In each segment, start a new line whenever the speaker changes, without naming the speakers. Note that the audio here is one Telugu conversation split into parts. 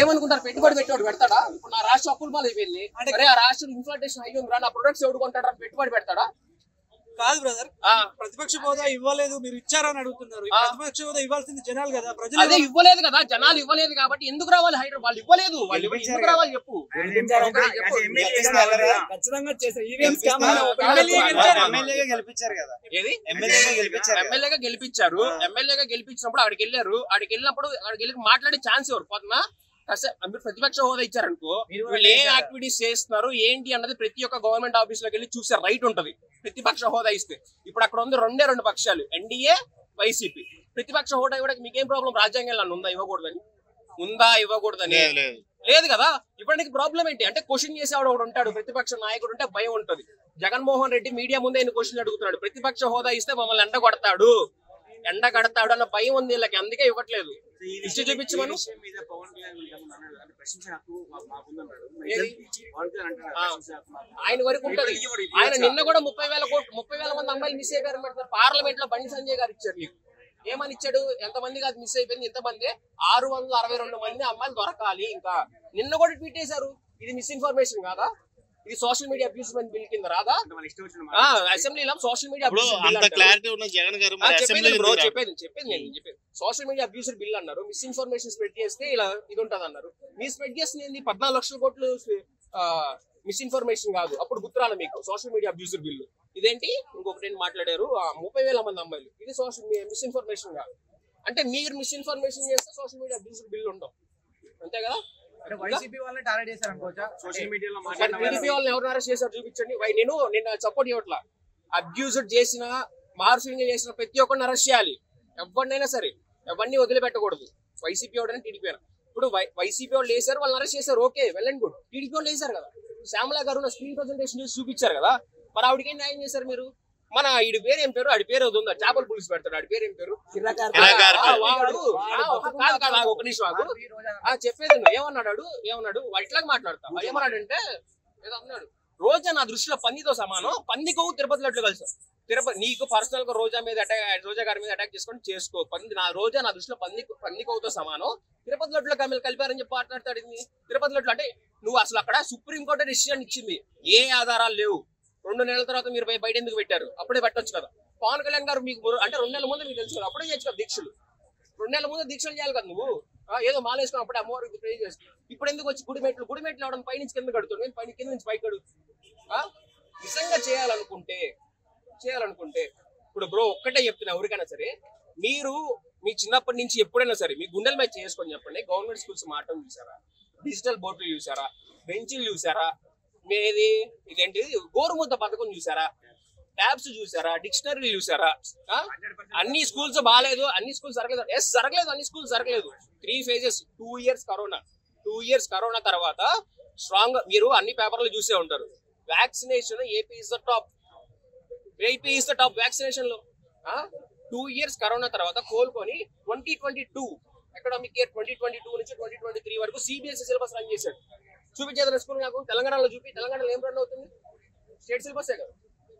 ఏమనుకుంటారు? పెట్టుబడి పెట్టేవాడు పెడతాడా? ఇప్పుడు నా రాష్ట్రం అప్పుల పాలు అయిపోయింది, అరే ఆ రాష్ట్రం ఇన్ఫ్లేషన్ అయ్యి ఉందిరా, నా ప్రొడక్ట్స్ ఎవడు కొంటాడు? పెట్టుబడి పెడతాడా?
కాదు బ్రదర్, ప్రతిపక్ష హోదా ఇవ్వలేదు, మీరు ఇచ్చారని అడుగుతున్నారు. ప్రతిపక్ష హోదా ఇవ్వాల్సింది జనాలు కదా, ప్రజలు.
అదే ఇవ్వలేదు కదా, జనాలు ఇవ్వలేదు కాబట్టి ఎందుకు రావాలి హైదరాబాద్? వాళ్ళు ఇవ్వలేదు, వాళ్ళు ఎందుకు రావాలి చెప్పు? ఎమ్మెల్యేగా గెలిపించారు. ఎమ్మెల్యేగా గెలిపించినప్పుడు అక్కడికి వెళ్ళారు. అక్కడికి వెళ్ళి మాట్లాడే ఛాన్స్ ఎవరు? పొద్దున మీరు ప్రతిపక్ష హోదా ఇచ్చారనుకో, వీళ్ళు ఏ యాక్టివిటీస్ చేస్తున్నారు ఏంటి అన్నది ప్రతి ఒక్క గవర్నమెంట్ ఆఫీస్ లోకి వెళ్ళి చూసే రైట్ ఉంటది ప్రతిపక్ష హోదా ఇస్తే. ఇప్పుడు అక్కడ ఉంది రెండు పక్షాలు, ఎన్డీఏ, వైసీపీ. ప్రతిపక్ష హోదా ఇవ్వడానికి మీకేం ప్రాబ్లం? రాజ్యాంగంలో ఉందా ఇవ్వకూడదని? ఇవ్వకూడదని లేదు కదా. ఇవ్వడానికి ప్రాబ్లం ఏంటి అంటే, క్వశ్చన్ చేసేవాడు ఒకడు ఉంటాడు, ప్రతిపక్ష నాయకుడు ఉంటే భయం ఉంటది. జగన్మోహన్ రెడ్డి మీడియా ముందే ఎన్ని క్వశ్చన్ అడుగుతున్నాడు, ప్రతిపక్ష హోదా ఇస్తే మమ్మల్ని ఎండగడతాడు అన్న భయం ఉంది వీళ్ళకి, అందుకే ఇవ్వట్లేదు. ఇష్ట చూపించమను. ఆయన వరకు ఉంటది. ఆయన నిన్న కూడా 30,000 మంది అమ్మాయిలు మిస్ అయిపోయారు. పార్లమెంట్ లో బండి సంజయ్ గారు ఇచ్చారు. నీకు ఏమని ఇచ్చాడు? ఎంతమంది కాదు మిస్ అయిపోయింది, ఇంతమంది 662 మంది అమ్మాయిలు దొరకాలి. ఇంకా నిన్న కూడా ట్వీట్ చేశారు. ఇది మిస్ఇన్ఫర్మేషన్ కాదా? ఇది సోషల్ మీడియా అబ్యూస్మెంట్ బిల్ కింద రాదా? అసెంబ్లీలో సోషల్ మీడియా చెప్పేది సోషల్ మీడియా అబ్యూసర్ బిల్ అన్నారు. మిస్ఇన్ఫర్మేషన్ స్ప్రెడ్ చేస్తే ఇలా ఇది ఉంటది అన్నారు. మీరు స్ప్రెడ్ చేస్తుంది 14 లక్షల కోట్లు మిస్ఇన్ఫర్మేషన్ కాదు. అప్పుడు గుర్తురాల మీకు సోషల్ మీడియా అబ్యూసర్ బిల్లు. ఇదేంటి ఇంకొకటి మాట్లాడారు 30,000 మంది అమ్మాయిలు. ఇది సోషల్ మిస్ఇన్ఫర్మేషన్ కాదు. అంటే మీరు మిస్ఇన్ఫర్మేషన్ చేస్తే సోషల్ మీడియా అబ్యూసర్ బిల్లు ఉండవు, అంతే కదా?
వైసీపీ వాళ్ళని టార్గెట్ చేశారు అనుకోవచ్చా? సోషల్ మీడియాలో
టీడీపీ వాళ్ళని ఎవరు అరెస్ట్ చేశారు చూపించండి. నేను సపోర్ట్ ఇవ్వట్లా. అబ్యూజ్డ్ చేసిన, మార్ఫింగ్ చేసిన ప్రతి ఒక్కరిని అరెస్ట్ చేయాలి. ఎవరినైనా సరే, ఎవరిని వదిలిపెట్టకూడదు. వైసీపీ వాడని టీడీపీ. ఇప్పుడు వైసీపీ వాళ్ళు వేసారు, వాళ్ళని అరెస్ట్ చేశారు, okay, well and good. TDP వాళ్ళు వేసారు కదా, శ్యామలా గారు నా స్క్రీన్ ప్రెజెంటేషన్ చేసి చూపించారు కదా, మరి ఆవిడకి ఏం న్యాయం చేశారు మీరు? మన ఈడి పేరు ఏం పేరు? ఆడి పేరు ఉందా, చేపల పులుసు పెడతాడు, ఆడి పేరు ఏం పేరు? కాదు, ఒక నిమిషం చెప్పేది. ఏమన్నాడు? ఇట్లాగా మాట్లాడతా. ఏమన్నాడు అంటే ఏదో అన్నాడు, రోజా నా దృష్టిలో పందితో సమానం, పంది కొవ్వు తిరుపతిలో కలిసి. తిరుపతి నీకు పర్సనల్ గా రోజా గారి మీద అటాక్ చేసుకో. రోజా నా దృష్టిలో పంది కొవ్వుతో సమానం, తిరుపతి లడ్డులో కలిపారని చెప్పి మాట్లాడతాడు. తిరుపతి లడ్డు అంటే నువ్వు అసలు అక్కడ సుప్రీంకోర్టు డిసిజన్ ఇచ్చింది, ఏ ఆధారాలు లేవు. 2 నెలల తర్వాత మీరు బయట ఎందుకు పెట్టారు? అప్పుడే పెట్టొచ్చు కదా. పవన్ కళ్యాణ్ గారు మీకు అంటే 2 నెలల ముందు మీకు తెలుసు కదా, అప్పుడే చేయొచ్చు కదా దీక్షలు. 2 నెలల ముందు దీక్షలు చేయాలి కదా నువ్వు. ఏదో మాలేసుకుని అప్పుడే అమ్మవారికి ప్రే చేస్తావు. ఇప్పుడు ఎందుకు వచ్చి గుడిమెట్లు అవడం పైనుంచి కింద కడుతుంది, కింద నుంచి పైకి కడుగు. నిజంగా చేయాలనుకుంటే ఇప్పుడు బ్రో ఒక్కటే చెప్తున్నా, ఎవరికైనా సరే, మీరు మీ చిన్నప్పటి నుంచి ఎప్పుడైనా సరే మీ గుండెల మీద చేసుకొని చెప్పండి, గవర్నమెంట్ స్కూల్స్ మాటలు చూసారా? డిజిటల్ బోర్డులు చూసారా? బెంచీలు చూసారా? మీది ఇదేంటి గోరుముద్ద పథకం చూసారా? ట్యాబ్స్ చూసారా? డిక్షనరీలు చూసారా? అన్ని స్కూల్స్ బాగాలేదు, అన్ని స్కూల్స్ జరగలేదు. అన్ని స్కూల్స్ జరగలేదు. 3 phases, 2 years కరోనా తర్వాత స్ట్రాంగ్. మీరు అన్ని పేపర్లు చూసే ఉంటారు. Vaccination AP is the top vaccination లో. 2 years కరోనా తర్వాత కోలుకొని 2022 అకాడమిక్ ఇయర్ 2022 నుంచి 2023 వరకు సిబిఎస్ఈ సిలబస్ రన్ చేశాడు. చూపించేది స్కూల్ నాకు తెలంగాణలో తెలంగాణలో ఏం రన్ అవుతుంది? స్టేట్ సిలబసే కదా.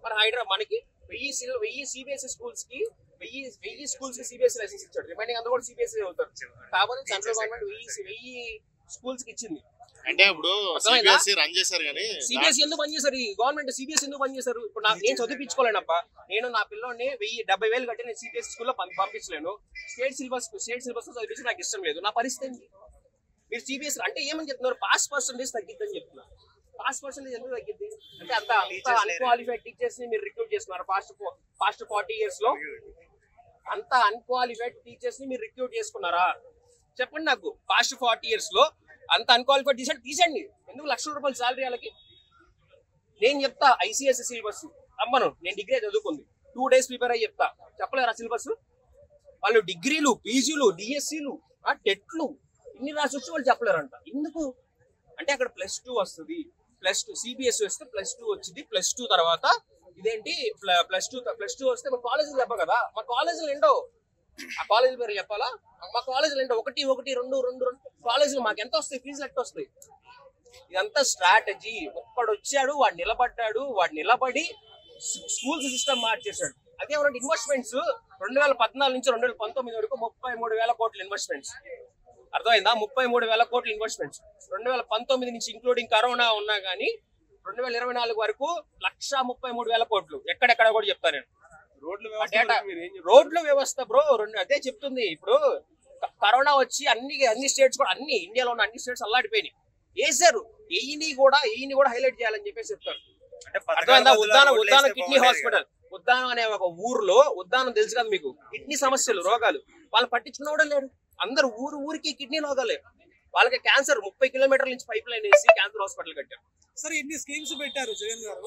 మరి హైదరాబాద్ మనకి 1000 సిబిఎస్ఈ స్కూల్స్ కి 1000 స్కూల్స్ కి సిబిఎస్ఈ లైసెన్స్ ఇచ్చాడు. రిమైనింగ్ అందరూ కూడా సిబిఎస్ఈ అవుతారు. కాబట్టి సెంట్రల్ గవర్నమెంట్ 1000 స్కూల్స్ కి ఇచ్చింది.
అంటే ఇప్పుడు సిబిఎస్ఈ రన్ చేశారు కానీ
సిబిఎస్ఈ ఎందుకు బంద్ చేశారు? ఈ గవర్నమెంట్ సిబిఎస్ఈ ఎందుకు బంద్ చేశారు? ఇప్పుడు నేను చదివించుకోలేనప్ప, నేను నా పిల్లోని 70,000 కట్టి నేను సిబిఎస్ఈ స్కూల్లో పంపించలేను. స్టేట్ సిలబస్ చదివించి నాకు ఇష్టం లేదు. నా పరిస్థితి ఏంటి? మీరు సిబిఎస్ఈ అంటే ఏమని చెప్తున్నారు? పాస్ పర్సెంటేజ్ తగ్గిద్దని చెప్తున్నారు. పాస్ పర్సెంటేజ్ ఎందుకు తగ్గిద్ది అంటే అంత అన్క్వాలిఫైడ్ టీచర్స్ ని మీరు రిక్రూట్ చేస్తున్నారు. పాస్ట్ 40 years లో అంత అన్క్వాలిఫైడ్ టీచర్స్ ని మీరు రిక్రూట్ చేసుకున్నారా? చెప్పండి నాకు. పాస్ట్ 40 years లో అంత అన్క్వాలిఫైడ్ టీచర్ తీసండి. ఎందుకు లక్షల రూపాయలు శాలరీ వాళ్ళకి? నేను చెప్తా ఐసీఎస్ఈ సిలబస్ అమ్మను. నేను డిగ్రీ చదువుకుంది, 2 days ప్రిపేర్ అయ్యి చెప్తా. చెప్పలేరా సిలబస్? వాళ్ళు డిగ్రీలు, పీజీలు, డిఎస్సీలు, టెట్లు ఇన్ని రాసి వచ్చి వాళ్ళు చెప్పలేరంట. ఎందుకు అంటే అక్కడ +2 వస్తుంది. +2 సిబిఎస్ఈ వస్తే +2 వచ్చింది. +2 తర్వాత ఇదేంటి +2 వస్తే మా కాలేజీలు చెప్ప కదా. మా కాలేజీలు ఏంటో ఆ కాలేజీ పేరు చెప్పాలా? మా కాలేజీలు ఏంటో 1, 1, 2 కాలేజీలు మాకు ఎంత వస్తాయి? ఫీజులు ఎట్ట వస్తాయి? ఇదంతా స్ట్రాటజీ. ఒక్కడు వచ్చాడు, వాడు నిలబడ్డాడు, వాడు నిలబడి స్కూల్స్ సిస్టమ్ మార్చేశాడు. అదేమన్నా ఇన్వెస్ట్మెంట్స్ 2014 నుంచి 2019 వరకు 33,000 కోట్ల ఇన్వెస్ట్మెంట్స్. అర్థమైందా? 33,000 కోట్ల ఇన్వెస్ట్మెంట్స్ 2019 నుంచి ఇంక్లూడింగ్ కరోనా ఉన్నా కానీ 2024 వరకు 1,33,000 కోట్లు. ఎక్కడెక్కడ కూడా చెప్తాను నేను. రోడ్ల వ్యవస్థ బ్రో అదే చెప్తుంది. ఇప్పుడు కరోనా వచ్చి అన్ని స్టేట్స్ కూడా ఇండియాలో ఉన్న అన్ని స్టేట్స్ అల్లాడిపోయినాయి. వేసారు ఎయిని కూడా హైలైట్ చేయాలని చెప్పేసి చెప్తారు. అర్థమైందా? ఉద్దానం కిడ్నీ హాస్పిటల్, ఉద్దానం అనే ఒక ఊర్లో, ఉద్దానం తెలుసు కదా మీకు, కిడ్నీ సమస్యలు రోగాలు వాళ్ళు పట్టించుకున్నవాడే లేడు. అందరు ఊరికి కిడ్నీ రోగాలే. వాళ్ళకి క్యాన్సర్ 30 కిలోమీటర్ల నుంచి పైప్ లైన్ వేసి క్యాన్సర్ హాస్పిటల్ కట్టారు.
సరే ఇన్ని స్కీమ్స్ పెట్టారు జగన్ గారు.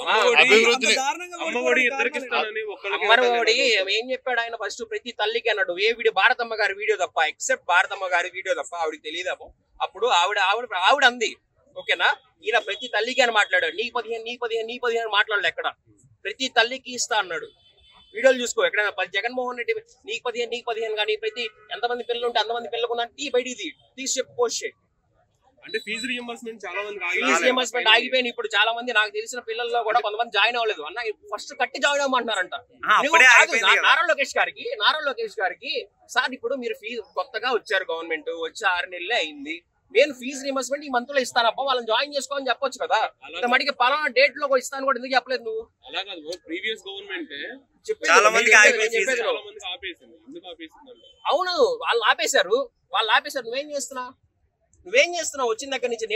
అమ్మఒడి ఏం చెప్పాడు ఆయన? ఫస్ట్ ప్రతి తల్లికి అన్నాడు. ఏ వీడియో? భారతమ్మ గారి వీడియో తప్ప, ఎక్సెప్ట్ భారతమ్మ గారి వీడియో తప్ప ఆవిడకి తెలియదేమో. అప్పుడు ఆవిడ అంది, ఓకేనా, ఈయన ప్రతి తల్లికి అని మాట్లాడాడు. నీ 15 మాట్లాడలే ఎక్కడ. ప్రతి తల్లికి ఇస్తా అన్నాడు. వీడియోలు చూసుకో ఎక్కడైనా జగన్మోహన్ రెడ్డి నీకు 15 కానీ ప్రతి ఎంతమంది పిల్లలు ఉంటే అంతమంది పిల్లలకు ఉన్న బయటిది తీసి చెప్పు, పోస్ట్ చేయి.
అంటే ఫీజు రీఎంబర్స్మెంట్ చాలా మంది
ఆగిపోయింది. ఇప్పుడు చాలా మంది నాకు తెలిసిన పిల్లల్లో కూడా కొంతమంది జాయిన్ అవ్వలేదు. అన్న ఫస్ట్ కట్టి జాయిన్ అవ్వమంటున్నారంట. నారా లోకేష్ గారికి సార్ ఇప్పుడు మీరు ఫీజు కొత్తగా వచ్చారు, గవర్నమెంట్ వచ్చి 6 నెలలే అయింది, నేను ఫీజు రీఎంబర్స్మెంట్ ఈ మంత్ లో ఇస్తానప్ప, వాళ్ళని జాయిన్ చేసుకోవాలని చెప్పొచ్చు కదా. మటుకి పలానా డేట్ లో ఇస్తాను కూడా ఎందుకు చెప్పలేదు నువ్వు?
అలా కాదు, ప్రీవియస్ గవర్నమెంట్
అవును, వాళ్ళు ఆపేశారు. నువ్వేం చేస్తున్నావు వచ్చిన దగ్గర నుంచి?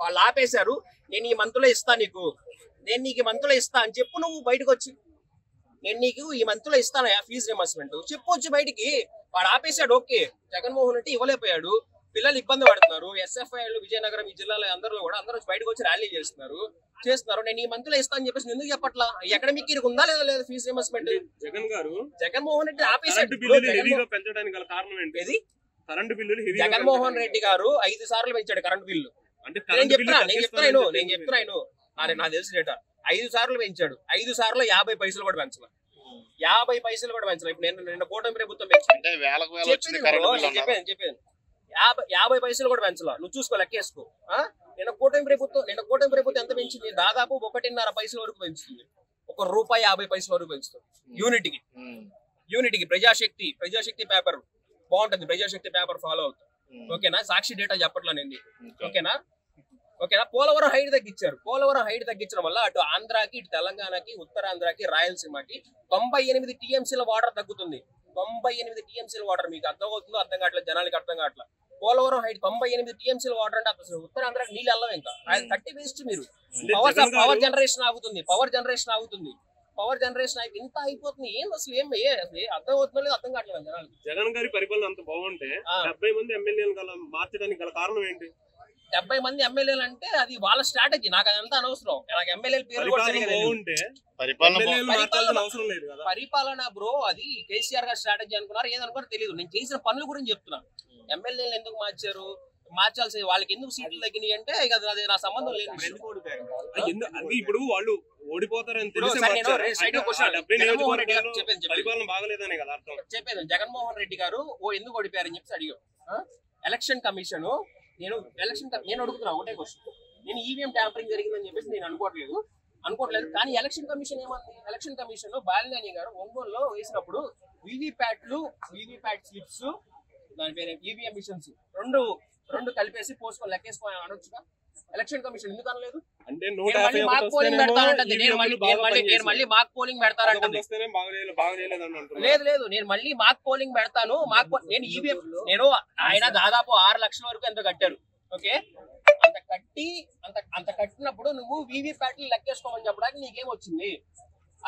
వాళ్ళు ఆపేశారు, నేను ఈ మంత్ లో ఇస్తా నీకు, నేను నీకు ఈ మంత్ లో ఇస్తా అని చెప్పు. నువ్వు బయటకు వచ్చి నేను నీకు ఈ మంత్ లో ఇస్తాను ఫీజు రీఎంబర్స్మెంట్ చెప్పొచ్చు బయటికి. వాడు ఆపేశాడు, ఓకే. జగన్మోహన్ రెడ్డి ఇవ్వలేకపోయాడు, పిల్లలు ఇబ్బంది పడుతున్నారు. ఎస్ఎఫ్ఐలు విజయనగరం ఈ జిల్లాలో అందరూ బయటకు వచ్చి ర్యాలీ చేస్తున్నారు. నేను ఈ మంత్ లో ఇస్తా అని చెప్పేసి ఎందుకు చెప్పట్లా? అకాడమిక్ ఇయర్ ఉందా లేదా ఫీజు రీఎంబర్స్మెంట్? జగన్మోహన్ రెడ్డి ఆపేశాడు.
పెంచడానికి గల కారణం ఏంటి?
ఏది?
కరెంటు బిల్లులు
జగన్మోహన్ రెడ్డి గారు 5 సార్లు పెంచాడు కరెంటు బిల్లు. నేను చెప్తున్నాను నాకు తెలిసిన డేటా. 5 సార్లు పెంచాడు. 5 సార్లు 50 పైసలు కూడా పెంచాలి. 50 పైసలు కూడా పెంచాలి. ఇప్పుడు నిన్న కూటమి ప్రభుత్వం పెంచింది. చెప్పాను 50 పైసలు కూడా పెంచాల. నువ్వు చూసుకో, లెక్కేసుకో. నిన్న కూటమి ప్రభుత్వం ఎంత పెంచింది? దాదాపు 1.5 పైసల వరకు పెంచుతుంది. ₹1.50 వరకు పెంచుతుంది యూనిట్కి. ప్రజాశక్తి పేపర్ బాగుంటుంది. ప్రజాశక్తి పేపర్ ఫాలో అవుతుంది. ఓకేనా? సాక్షి డేటా చెప్పట్లా నేను. ఓకేనా? పోలవరం హైట్ తగ్గించడం వల్ల అటు ఆంధ్రాకి, ఇటు తెలంగాణకి, ఉత్తరాంధ్రకి, రాయలసీమకి 98 టీఎంసీల వాటర్ తగ్గుతుంది. 98 టీఎంసీల వాటర్. మీకు అర్థం అవుతుందో అర్థం కావట్లేదు, జనాలకి అర్థం కావట్లేదు. పోలవరం హైట్ 98 టీఎంసీల వాటర్ అంటే అసలు ఉత్తరాంధ్రకి నీళ్ళు వెళ్ళవు. ఇంకా కట్టి వేస్ట్. మీరు పవర్ జనరేషన్ ఆగుతుంది. ఇంత అయిపోతుంది. ఏం అసలు అర్థం అవుతుందో లేదు, అర్థం కావట్లేదు జనాలు.
జగన్ గారి పరిపాలన అంత బాగుంటే 70 మంది ఎమ్మెల్యేలు మార్చడానికి గల కారణం ఏంటి?
70 మంది ఎమ్మెల్యేలు అంటే అది వాళ్ళ స్ట్రాటజీ. నాకు అదంతా అనవసరం. నాకు ఎమ్మెల్యేల పేరు పరిపాలన బ్రో, అది కేసీఆర్ గారి స్ట్రాటజీ అనుకున్నారు. ఏదనుకున్నారో తెలియదు. నేను చేసిన పనుల గురించి చెప్తున్నాను. ఎమ్మెల్యేలు ఎందుకు మార్చాల్సి, వాళ్ళకి ఎందుకు సీట్లు తగ్గినాయి అంటే ఇక అది నా సంబంధం లేదు.
ఇప్పుడు వాళ్ళు ఓడిపోతారని
చెప్పాను. జగన్మోహన్ రెడ్డి గారు ఎందుకు ఓడిపోయారని చెప్పి అడిగారు. ఎలక్షన్ కమిషన్ నేను అడుగుతున్నా ఒకటే క్వశ్చన్. నేను ఈవీఎం ట్యాంపరింగ్ జరిగిందని చెప్పేసి నేను అనుకోవట్లేదు. కానీ ఎలక్షన్ కమిషన్ ఏమంది? ఎలక్షన్ కమిషన్ బాలినేని గారు ఒంగోలులో వేసినప్పుడు వీవీప్యాట్ స్లిప్స్, దాని పేరు ఈవీఎం మిషన్స్ రెండు కలిపేసి పోసుకొని లెక్కేసుకోని అనొచ్చుగా. ఎలక్షన్ కమిషన్ ఎందుకు అనలేదు?
అంటే
మాక్ పోలింగ్ పెడతానంటే నేను మళ్ళీ మాక్ పోలింగ్ పెడతానంటే లేదు, నేను మళ్ళీ మాక్ పోలింగ్ పెడతాను. నేను ఈవీఎం ఆయన దాదాపు 6 లక్షల వరకు ఎంతో కట్టారు. ఓకే, అంత కట్టినప్పుడు నువ్వు వీవీప్యాట్లు లెక్కేసుకోమని చెప్పడానికి నీకేమొచ్చింది?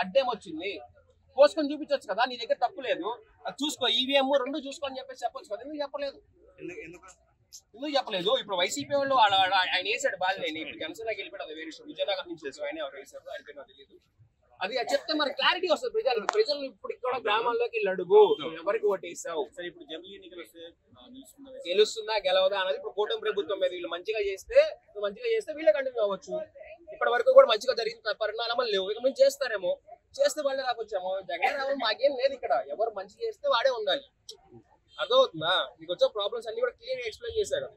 అడ్డేమొచ్చింది? పోసుకొని చూపించొచ్చు కదా, నీ దగ్గర తప్పు లేదు. అది చూసుకో, ఈవీఎం 2 చూసుకొని చెప్పేసి చెప్పొచ్చు కదా. ఎందుకు చెప్పలేదు? ఇప్పుడు వైసీపీ వాళ్ళు ఆయన వేసాడు బాలినేని. ఇప్పుడు జనసేనకి వెళ్ళిపోయాడు. అది వేరే విజయనగరం నుంచి ఆయన ఎవరు వేసారు ఆయన నాకు తెలియదు. అది చెప్తే మరి క్లారిటీ వస్తుంది ప్రజలు. ఇప్పుడు ఇక్కడ గ్రామాల్లోకి వెళ్ళి అడుగు, ఎవరికి ఓటేసావు, ఇప్పుడు జమిలీ ఎన్నికలు వస్తే గెలుస్తుందా గెలవదా అనేది ఇప్పుడు కూటమి ప్రభుత్వం మీద. వీళ్ళు మంచిగా చేస్తే వీళ్ళే కంటిన్యూ అవ్వచ్చు. ఇప్పటి వరకు కూడా మంచిగా జరిగిన పరిణామాలు లేవు. ఇక మేము చేస్తే వాళ్ళే రాకొచ్చాము. జగన్ రావాలి మాకేం లేదు. ఇక్కడ ఎవరు మంచి చేస్తే వాడే ఉండాలి. అర్థమవుతుందా? మీకు వచ్చే ప్రాబ్లమ్స్ అన్ని కూడా క్లియర్ గా ఎక్స్ప్లెయిన్ చేశారు.